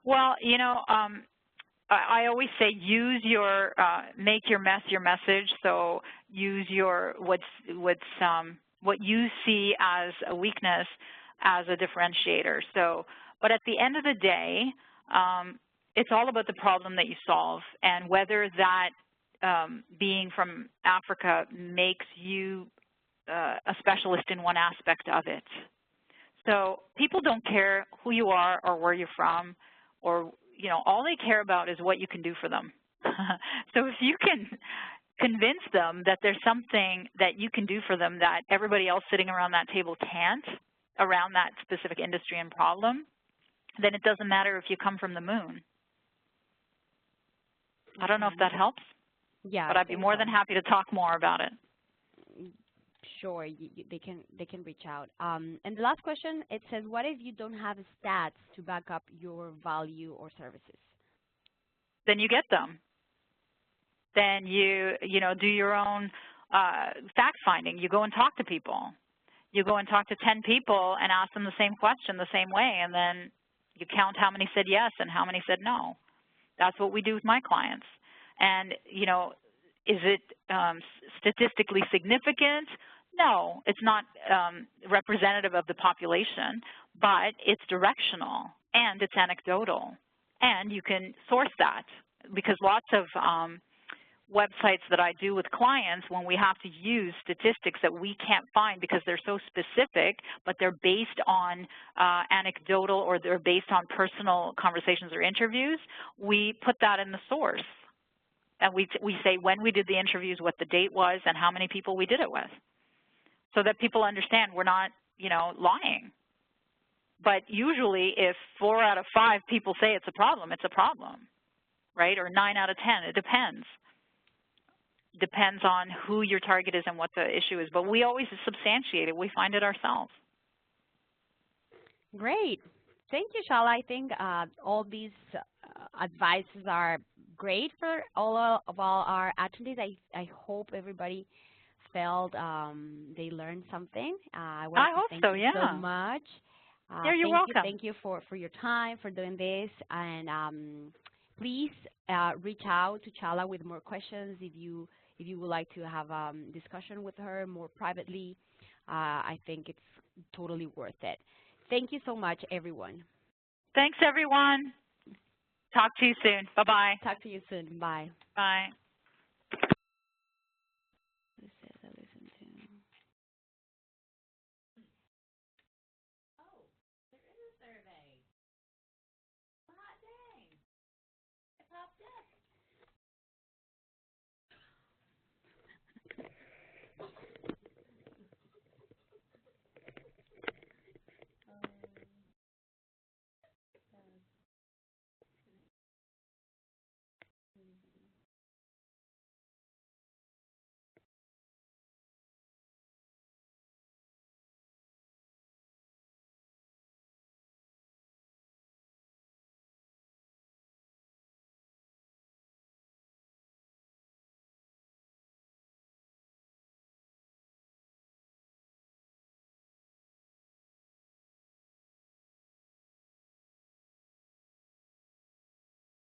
Well, I always say use your make your mess your message. So use your what you see as a weakness as a differentiator. So, but at the end of the day, it's all about the problem that you solve, and whether that being from Africa makes you a specialist in one aspect of it. So people don't care who you are or where you're from, or all they care about is what you can do for them. So if you can convince them that there's something that you can do for them that everybody else sitting around that table can't, around that specific industry and problem, then it doesn't matter if you come from the moon. I don't know if that helps. Yeah, but I'd be more than happy to talk more about it. sure they can reach out. And the last question, it says, what if you don't have stats to back up your value or services? Then you get them. Then you do your own fact finding. You go and talk to people. You go and talk to 10 people and ask them the same question the same way, and then you count how many said yes and how many said no. That's what we do with my clients. And, is it statistically significant? No, it's not representative of the population, but it's directional and it's anecdotal. And you can source that, because lots of websites that I do with clients, when we have to use statistics that we can't find because they're so specific, but they're based on anecdotal, or they're based on personal conversations or interviews, we put that in the source. And we say when we did the interviews, what the date was, and how many people we did it with, so that people understand we're not, lying. But usually if 4 out of 5 people say it's a problem, right? Or 9 out of 10, it depends. Depends on who your target is and what the issue is. But we always substantiate it. We find it ourselves. Great. Thank you, Shala. I think all these advices are great for all of our attendees. I hope everybody felt they learned something. I hope so, yeah. Thank you so much. Yeah, you're welcome. Thank you for your time, for doing this. And please reach out to Shala with more questions if you would like to have a discussion with her more privately. I think it's totally worth it. Thank you so much, everyone. Thanks, everyone. Talk to you soon. Bye-bye. Talk to you soon. Bye. Bye.